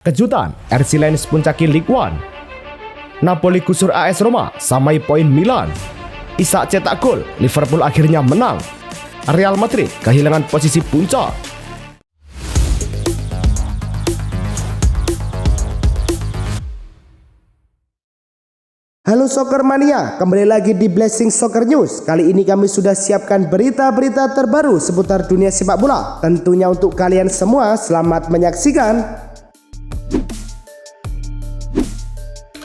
Kejutan, RC Lens puncaki Ligue 1. Napoli gusur AS Roma, samai poin Milan. Isak cetak gol, Liverpool akhirnya menang. Real Madrid kehilangan posisi puncak. Halo Soccer Mania, kembali lagi di Blessing Soccer News. Kali ini kami sudah siapkan berita-berita terbaru seputar dunia sepak bola. Tentunya untuk kalian semua, selamat menyaksikan.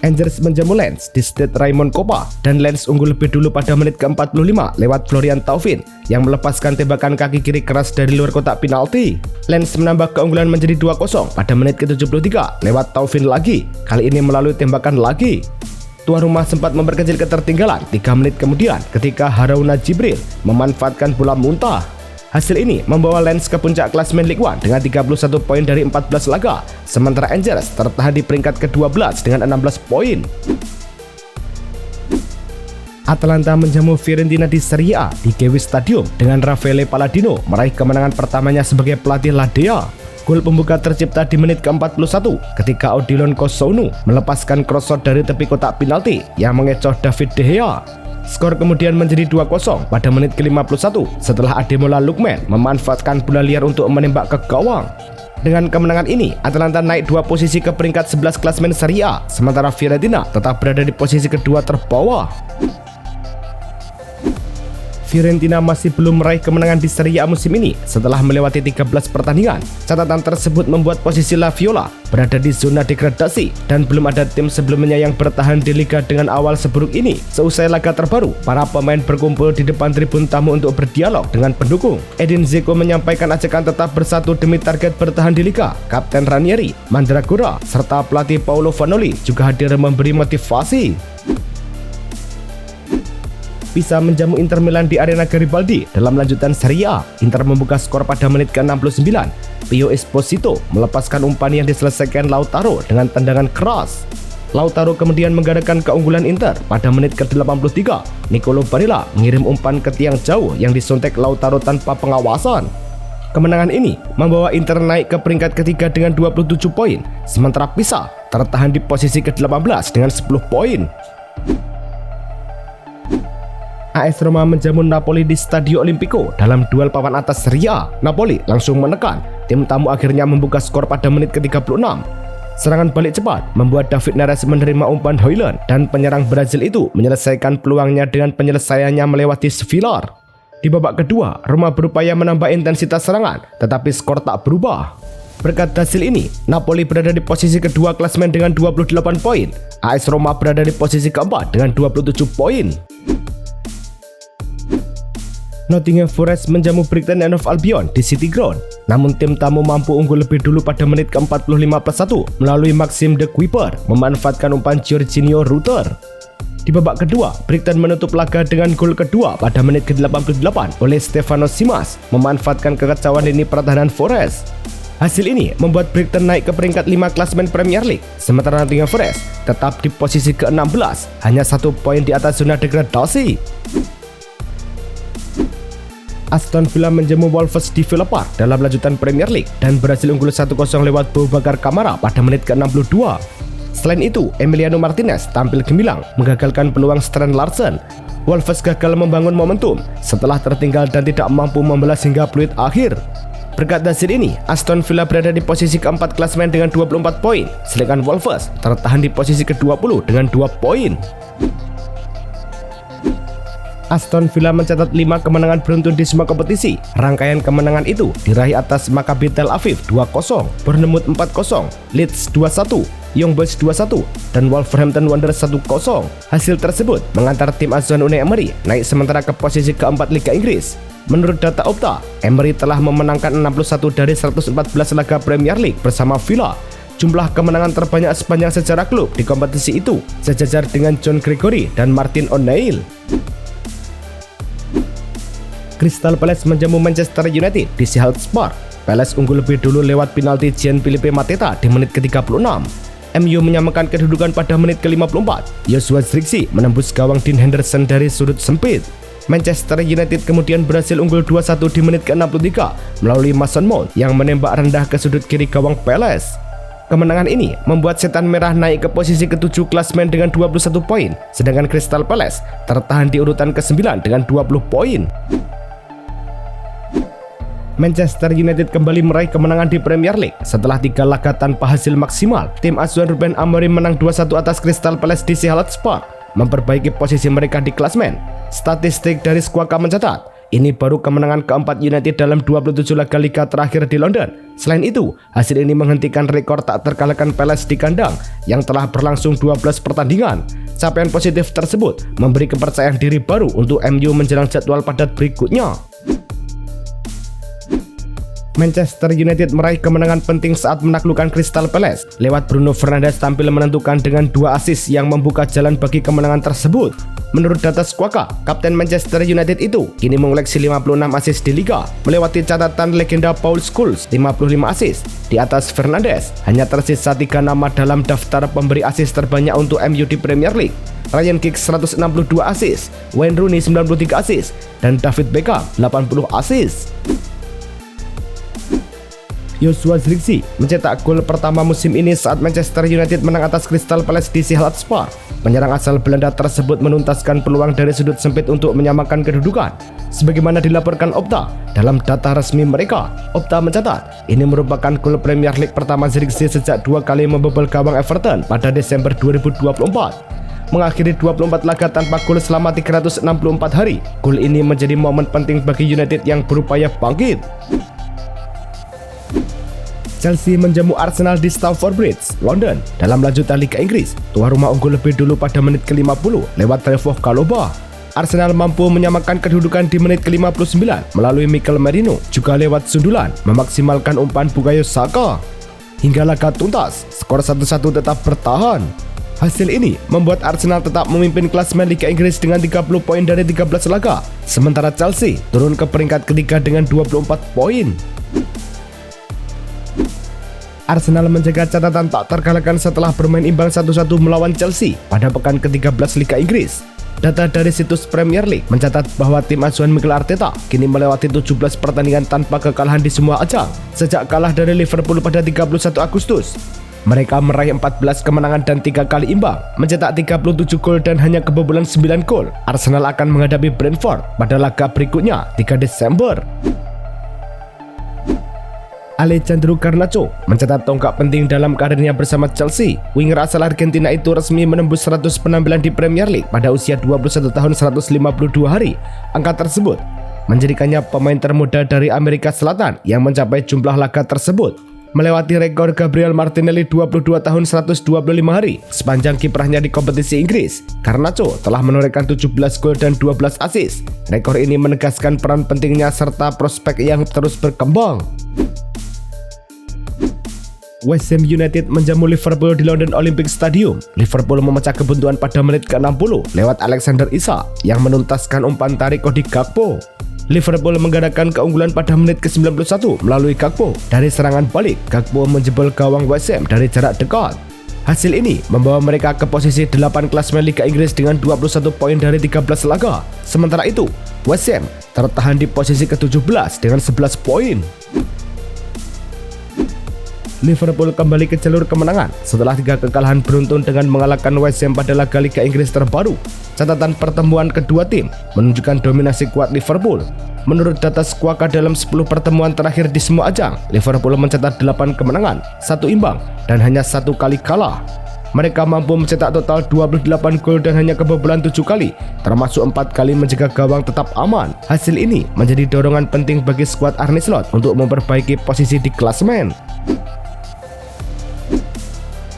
Angers menjamu Lens di Stade Raymond Kopa dan Lens unggul lebih dulu pada menit ke-45 lewat Florian Thauvin yang melepaskan tembakan kaki kiri keras dari luar kotak penalti. Lens menambah keunggulan menjadi 2-0 pada menit ke-73 lewat Thauvin lagi, kali ini melalui tembakan lagi. Tuan rumah sempat memperkecil ketertinggalan 3 menit kemudian ketika Harouna Djibril memanfaatkan bola muntah. Hasil ini membawa Lens ke puncak klasemen Ligue 1 dengan 31 poin dari 14 laga, sementara Angers tertahan di peringkat ke-12 dengan 16 poin. Atalanta menjamu Fiorentina di Serie A di Gewiss Stadium dengan Raffaele Palladino meraih kemenangan pertamanya sebagai pelatih La Dea. Gol pembuka tercipta di menit ke-41 ketika Odilon Kosounu melepaskan cross-shot dari tepi kotak penalti yang mengecoh David De Gea. Skor kemudian menjadi 2-0 pada menit ke-51 setelah Ademola Lookman memanfaatkan bola liar untuk menembak ke gawang. Dengan kemenangan ini, Atalanta naik 2 posisi ke peringkat 11 klasemen Serie A, sementara Fiorentina tetap berada di posisi kedua terbawah. Fiorentina masih belum meraih kemenangan di Serie A musim ini setelah melewati 13 pertandingan. Catatan tersebut membuat posisi La Viola berada di zona degradasi dan belum ada tim sebelumnya yang bertahan di liga dengan awal seburuk ini. Seusai laga terbaru, para pemain berkumpul di depan tribun tamu untuk berdialog dengan pendukung. Edin Dzeko menyampaikan ajakan tetap bersatu demi target bertahan di liga. Kapten Ranieri, Mandragora, serta pelatih Paolo Vanoli juga hadir memberi motivasi. Bisa menjamu Inter Milan di Arena Garibaldi dalam lanjutan Serie A. Inter membuka skor pada menit ke-69. Pio Esposito melepaskan umpan yang diselesaikan Lautaro dengan tendangan keras. Lautaro kemudian menggandakan keunggulan Inter pada menit ke-83. Nicolo Barella mengirim umpan ke tiang jauh yang disuntik Lautaro tanpa pengawasan. Kemenangan ini membawa Inter naik ke peringkat ketiga dengan 27 poin, sementara Pisa tertahan di posisi ke-18 dengan 10 poin. AS Roma menjamu Napoli di Stadio Olimpico dalam duel papan atas Serie A. Napoli langsung menekan, tim tamu akhirnya membuka skor pada menit ke-36. Serangan balik cepat membuat David Neres menerima umpan Højlund dan penyerang Brazil itu menyelesaikan peluangnya dengan penyelesaiannya melewati Svilar. Di babak kedua, Roma berupaya menambah intensitas serangan, tetapi skor tak berubah. Berkat hasil ini, Napoli berada di posisi kedua klasemen dengan 28 poin. AS Roma berada di posisi keempat dengan 27 poin. Nottingham Forest menjamu Brighton and Hove Albion di City Ground. Namun tim tamu mampu unggul lebih dulu pada menit ke-45+1 melalui Maxime de Cuyper memanfaatkan umpan Jorginho Rutter. Di babak kedua, Brighton menutup laga dengan gol kedua pada menit ke-88 oleh Stefano Simas memanfaatkan kekacauan lini pertahanan Forest. Hasil ini membuat Brighton naik ke peringkat 5 klasemen Premier League, sementara Nottingham Forest tetap di posisi ke-16, hanya 1 poin di atas zona degradasi. Aston Villa menjamu Wolves di Villa Park dalam lanjutan Premier League dan berhasil unggul 1-0 lewat Boubacar Kamara pada menit ke-62. Selain itu, Emiliano Martinez tampil gemilang menggagalkan peluang Strand Larsen. Wolves gagal membangun momentum setelah tertinggal dan tidak mampu membalas hingga peluit akhir. Berkat hasil ini, Aston Villa berada di posisi keempat klasemen dengan 24 poin, sedangkan Wolves tertahan di posisi ke-20 dengan 2 poin. Aston Villa mencatat 5 kemenangan beruntun di semua kompetisi. Rangkaian kemenangan itu diraih atas Maccabi Tel Aviv 2-0, Bournemouth 4-0, Leeds 2-1, Young Boys 2-1, dan Wolverhampton Wanderers 1-0. Hasil tersebut mengantar tim asuhan Unai Emery naik sementara ke posisi keempat Liga Inggris. Menurut data Opta, Emery telah memenangkan 61 dari 114 laga Premier League bersama Villa. Jumlah kemenangan terbanyak sepanjang sejarah klub di kompetisi itu, sejajar dengan John Gregory dan Martin O'Neill. Crystal Palace menjamu Manchester United di Selhurst Park. Palace unggul lebih dulu lewat penalti Gianfilippo Mateta di menit ke-36. MU menyamakan kedudukan pada menit ke-54. Joshua Zirkzee menembus gawang Dean Henderson dari sudut sempit. Manchester United kemudian berhasil unggul 2-1 di menit ke-63 melalui Mason Mount yang menembak rendah ke sudut kiri gawang Palace. Kemenangan ini membuat Setan Merah naik ke posisi ke-7 klasemen dengan 21 poin, sedangkan Crystal Palace tertahan di urutan ke-9 dengan 20 poin. Manchester United kembali meraih kemenangan di Premier League setelah 3 laga tanpa hasil maksimal. Tim asuhan Ruben Amorim menang 2-1 atas Crystal Palace di Selhurst Park, memperbaiki posisi mereka di klasemen. Statistik dari Squawka mencatat, ini baru kemenangan keempat United dalam 27 laga liga terakhir di London. Selain itu, hasil ini menghentikan rekor tak terkalahkan Palace di kandang yang telah berlangsung 12 pertandingan. Capaian positif tersebut memberi kepercayaan diri baru untuk MU menjelang jadwal padat berikutnya. Manchester United meraih kemenangan penting saat menaklukkan Crystal Palace. Lewat Bruno Fernandes tampil menentukan dengan 2 assist yang membuka jalan bagi kemenangan tersebut. Menurut data Squawka, kapten Manchester United itu kini mengoleksi 56 assist di Liga, melewati catatan legenda Paul Scholes 55 assist. Di atas Fernandes, hanya tersisa 3 nama dalam daftar pemberi assist terbanyak untuk MU di Premier League. Ryan Giggs 162 assist, Wayne Rooney 93 assist, dan David Beckham 80 assist. Joshua Zirkzee mencetak gol pertama musim ini saat Manchester United menang atas Crystal Palace di Selhurst Park. Penyerang asal Belanda tersebut menuntaskan peluang dari sudut sempit untuk menyamakan kedudukan. Sebagaimana dilaporkan Opta, dalam data resmi mereka, Opta mencatat ini merupakan gol Premier League pertama Zirkzee sejak 2 kali membobol gawang Everton pada Desember 2024. Mengakhiri 24 laga tanpa gol selama 364 hari. Gol ini menjadi momen penting bagi United yang berupaya bangkit. Chelsea menjamu Arsenal di Stamford Bridge, London dalam lanjutan Liga Inggris. Tuan rumah unggul lebih dulu pada menit ke-50 lewat Trevoh Chalobah. Arsenal mampu menyamakan kedudukan di menit ke-59 melalui Mikel Merino, juga lewat sundulan memaksimalkan umpan Bukayo Saka. Hingga laga tuntas, skor 1-1 tetap bertahan. Hasil ini membuat Arsenal tetap memimpin klasemen Liga Inggris dengan 30 poin dari 13 laga, sementara Chelsea turun ke peringkat ketiga dengan 24 poin. Arsenal menjaga catatan tak terkalahkan setelah bermain imbang 1-1 melawan Chelsea pada pekan ke-13 Liga Inggris. Data dari situs Premier League mencatat bahwa tim asuhan Mikel Arteta kini melewati 17 pertandingan tanpa kekalahan di semua ajang sejak kalah dari Liverpool pada 31 Agustus. Mereka meraih 14 kemenangan dan 3 kali imbang, mencetak 37 gol dan hanya kebobolan 9 gol. Arsenal akan menghadapi Brentford pada laga berikutnya 3 Desember. Alejandro Garnacho mencatat tonggak penting dalam karirnya bersama Chelsea. Winger asal Argentina itu resmi menembus 100 penampilan di Premier League pada usia 21 tahun 152 hari. Angka tersebut menjadikannya pemain termuda dari Amerika Selatan yang mencapai jumlah laga tersebut, melewati rekor Gabriel Martinelli 22 tahun 125 hari sepanjang kiprahnya di kompetisi Inggris. Garnacho telah menorehkan 17 gol dan 12 assist. Rekor ini menegaskan peran pentingnya serta prospek yang terus berkembang. West Ham United menjamu Liverpool di London Olympic Stadium. Liverpool memecah kebuntuan pada menit ke-60 lewat Alexander Isak yang menuntaskan umpan tarik Cody Gakpo. Liverpool menggandakan keunggulan pada menit ke-91 melalui Gakpo. Dari serangan balik, Gakpo menjebol gawang West Ham dari jarak dekat. Hasil ini membawa mereka ke posisi 8 klasemen Liga Inggris dengan 21 poin dari 13 laga. Sementara itu, West Ham tertahan di posisi ke-17 dengan 11 poin. Liverpool kembali ke jalur kemenangan setelah 3 kekalahan beruntun dengan mengalahkan West Ham pada laga Liga Inggris terbaru. Catatan pertemuan kedua tim menunjukkan dominasi kuat Liverpool. Menurut data Squawka dalam 10 pertemuan terakhir di semua ajang, Liverpool mencatat 8 kemenangan, 1 imbang, dan hanya 1 kali kalah. Mereka mampu mencetak total 28 gol dan hanya kebobolan 7 kali, termasuk 4 kali menjaga gawang tetap aman. Hasil ini menjadi dorongan penting bagi skuad Arne Slot untuk memperbaiki posisi di klasemen.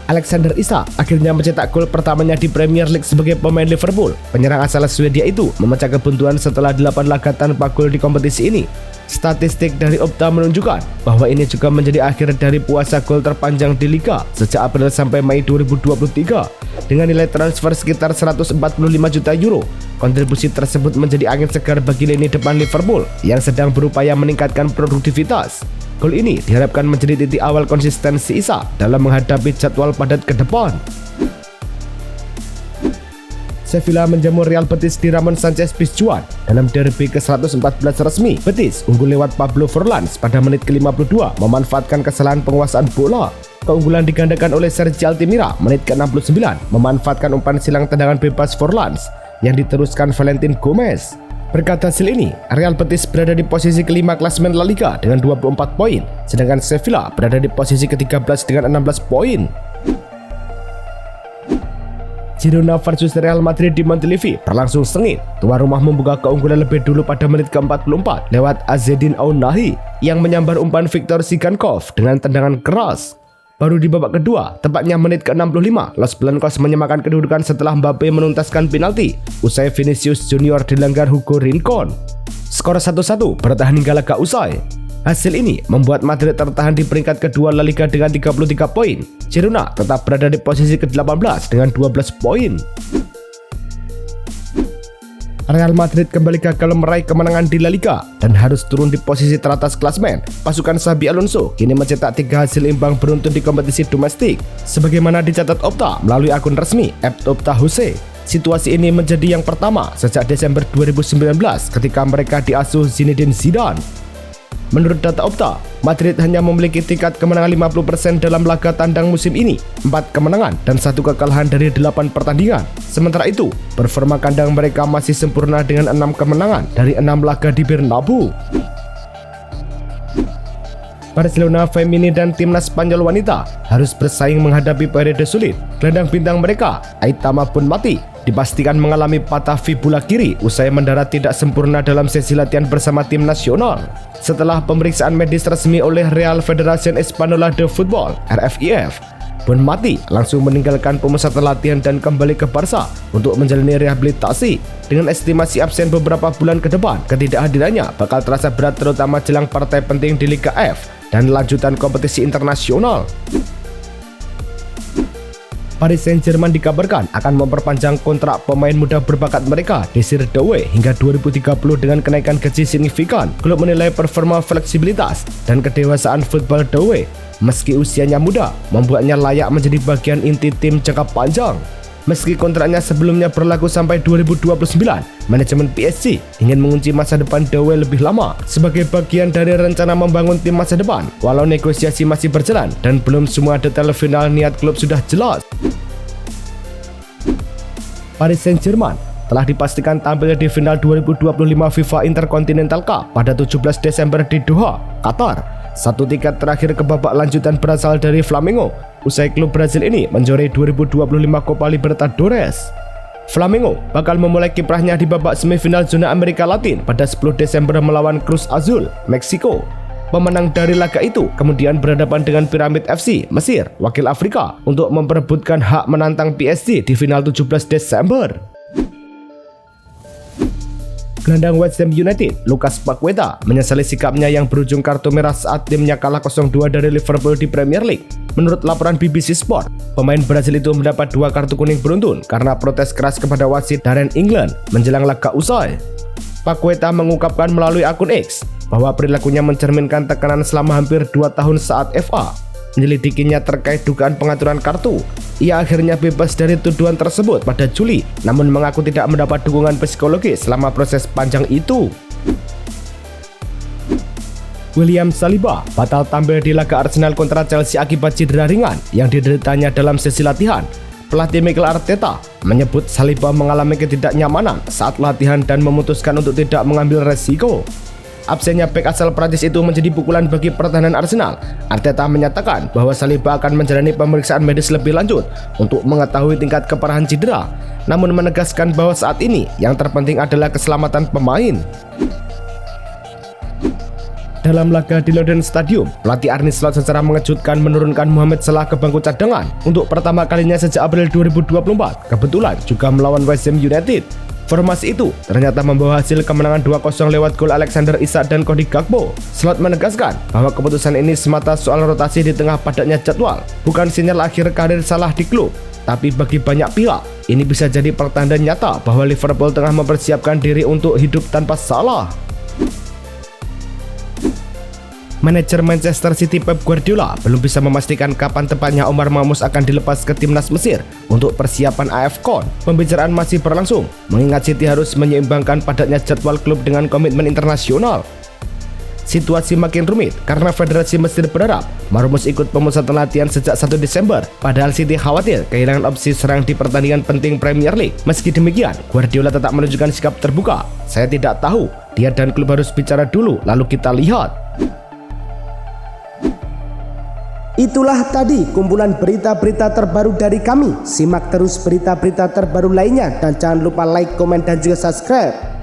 Alexander Isak akhirnya mencetak gol pertamanya di Premier League sebagai pemain Liverpool. Penyerang asal Swedia itu memecah kebuntuan setelah 8 laga tanpa gol di kompetisi ini. Statistik dari Opta menunjukkan bahwa ini juga menjadi akhir dari puasa gol terpanjang di Liga sejak April sampai Mei 2023. Dengan nilai transfer sekitar 145 juta euro, kontribusi tersebut menjadi angin segar bagi lini depan Liverpool yang sedang berupaya meningkatkan produktivitas. Gol ini diharapkan menjadi titik awal konsistensi Isak dalam menghadapi jadwal padat ke depan. Sevilla menjamu Real Betis di Ramon Sanchez Pizjuan dalam derby ke-114 resmi. Betis unggul lewat Pablo Forlans pada menit ke-52 memanfaatkan kesalahan penguasaan bola. Keunggulan digandakan oleh Sergio Altimira menit ke-69 memanfaatkan umpan silang tendangan bebas Forlans yang diteruskan Valentin Gomez. Berkat hasil ini, Real Betis berada di posisi kelima klasemen La Liga dengan 24 poin, sedangkan Sevilla berada di posisi ke-13 dengan 16 poin. Girona versus Real Madrid di Montilivi berlangsung sengit. Tuan rumah membuka keunggulan lebih dulu pada menit ke-44 lewat Azzedine Ounahi yang menyambar umpan Viktor Sigankov dengan tendangan keras. Baru di babak kedua, tepatnya menit ke-65, Los Blancos menyamakan kedudukan setelah Mbappe menuntaskan penalti usai Vinicius Junior dilanggar Hugo Rincon. Skor 1-1 bertahan hingga laga usai. Hasil ini membuat Madrid tertahan di peringkat kedua La Liga dengan 33 poin. Girona tetap berada di posisi ke-18 dengan 12 poin. Real Madrid kembali gagal meraih kemenangan di La Liga dan harus turun di posisi teratas klasemen. Pasukan Xabi Alonso kini mencetak 3 hasil imbang beruntun di kompetisi domestik. Sebagaimana dicatat Opta melalui akun resmi @optajose. Situasi ini menjadi yang pertama sejak Desember 2019 ketika mereka diasuh Zinedine Zidane. Menurut data Opta, Madrid hanya memiliki tingkat kemenangan 50% dalam laga tandang musim ini, 4 kemenangan dan 1 kekalahan dari 8 pertandingan. Sementara itu, performa kandang mereka masih sempurna dengan 6 kemenangan dari 6 laga di Bernabeu. Barcelona Femini dan timnas Spanyol wanita harus bersaing menghadapi periode sulit. Gelandang bintang mereka, Aitana Bonmati, dipastikan mengalami patah fibula kiri usai mendarat tidak sempurna dalam sesi latihan bersama tim nasional. Setelah pemeriksaan medis resmi oleh Real Federación Española de Fútbol (RFIF), Bonmati langsung meninggalkan pemusatan latihan dan kembali ke Barca untuk menjalani rehabilitasi. Dengan estimasi absen beberapa bulan ke depan, ketidakhadirannya bakal terasa berat terutama jelang partai penting di Liga F dan lanjutan kompetisi internasional. Paris Saint-Germain dikabarkan akan memperpanjang kontrak pemain muda berbakat mereka, Desire Doué, hingga 2030 dengan kenaikan gaji signifikan. Klub menilai performa, fleksibilitas, dan kedewasaan football Doué, meski usianya muda, membuatnya layak menjadi bagian inti tim jangka panjang. Meski kontraknya sebelumnya berlaku sampai 2029, manajemen PSG ingin mengunci masa depan Doué lebih lama sebagai bagian dari rencana membangun tim masa depan. Walau negosiasi masih berjalan dan belum semua detail final niat klub sudah jelas. Paris Saint-Germain telah dipastikan tampil di final 2025 FIFA Intercontinental Cup pada 17 Desember di Doha, Qatar. Satu tiket terakhir ke babak lanjutan berasal dari Flamengo usai klub Brazil ini menjuarai 2025 Copa Libertadores. Flamengo bakal memulai kiprahnya di babak semifinal zona Amerika Latin pada 10 Desember melawan Cruz Azul, Meksiko. Pemenang dari laga itu kemudian berhadapan dengan Pyramid FC, Mesir, wakil Afrika, untuk memperebutkan hak menantang PSG di final 17 Desember. Gelandang West Ham United, Lucas Paqueta, menyesali sikapnya yang berujung kartu merah saat timnya kalah 0-2 dari Liverpool di Premier League. Menurut laporan BBC Sport, pemain Brasil itu mendapat 2 kartu kuning beruntun karena protes keras kepada wasit Darren England menjelang laga usai. Paqueta mengungkapkan melalui akun X bahwa perilakunya mencerminkan tekanan selama hampir 2 tahun saat FA menyelidikinya terkait dugaan pengaturan kartu. Ia akhirnya bebas dari tuduhan tersebut pada Juli, namun mengaku tidak mendapat dukungan psikologis selama proses panjang itu. William Saliba batal tampil di laga Arsenal kontra Chelsea akibat cedera ringan yang dideritanya dalam sesi latihan. Pelatih Mikel Arteta menyebut Saliba mengalami ketidaknyamanan saat latihan dan memutuskan untuk tidak mengambil resiko. Absennya bek asal Prancis itu menjadi pukulan bagi pertahanan Arsenal. Arteta menyatakan bahwa Saliba akan menjalani pemeriksaan medis lebih lanjut untuk mengetahui tingkat keparahan cedera, namun menegaskan bahwa saat ini yang terpenting adalah keselamatan pemain. Dalam laga di London Stadium, pelatih Arne Slot secara mengejutkan menurunkan Mohamed Salah ke bangku cadangan untuk pertama kalinya sejak April 2024, kebetulan juga melawan West Ham United. Formasi itu ternyata membawa hasil kemenangan 2-0 lewat gol Alexander Isak dan Cody Gakpo. Slot menegaskan bahwa keputusan ini semata soal rotasi di tengah padatnya jadwal, bukan sinyal akhir karir Salah di klub. Tapi bagi banyak pihak, ini bisa jadi pertanda nyata bahwa Liverpool tengah mempersiapkan diri untuk hidup tanpa Salah. Manajer Manchester City Pep Guardiola belum bisa memastikan kapan tepatnya Omar Marmoush akan dilepas ke timnas Mesir untuk persiapan AFCON. Pembicaraan masih berlangsung, mengingat City harus menyeimbangkan padatnya jadwal klub dengan komitmen internasional. situasi makin rumit karena Federasi Mesir berharap Marmoush ikut pemusatan latihan sejak 1 Desember. Padahal City khawatir kehilangan opsi serang di pertandingan penting Premier League. Meski demikian, Guardiola tetap menunjukkan sikap terbuka. Saya tidak tahu, dia dan klub harus bicara dulu, lalu kita lihat. Itulah tadi kumpulan berita-berita terbaru dari kami. Simak terus berita-berita terbaru lainnya dan jangan lupa like, komen, dan juga subscribe.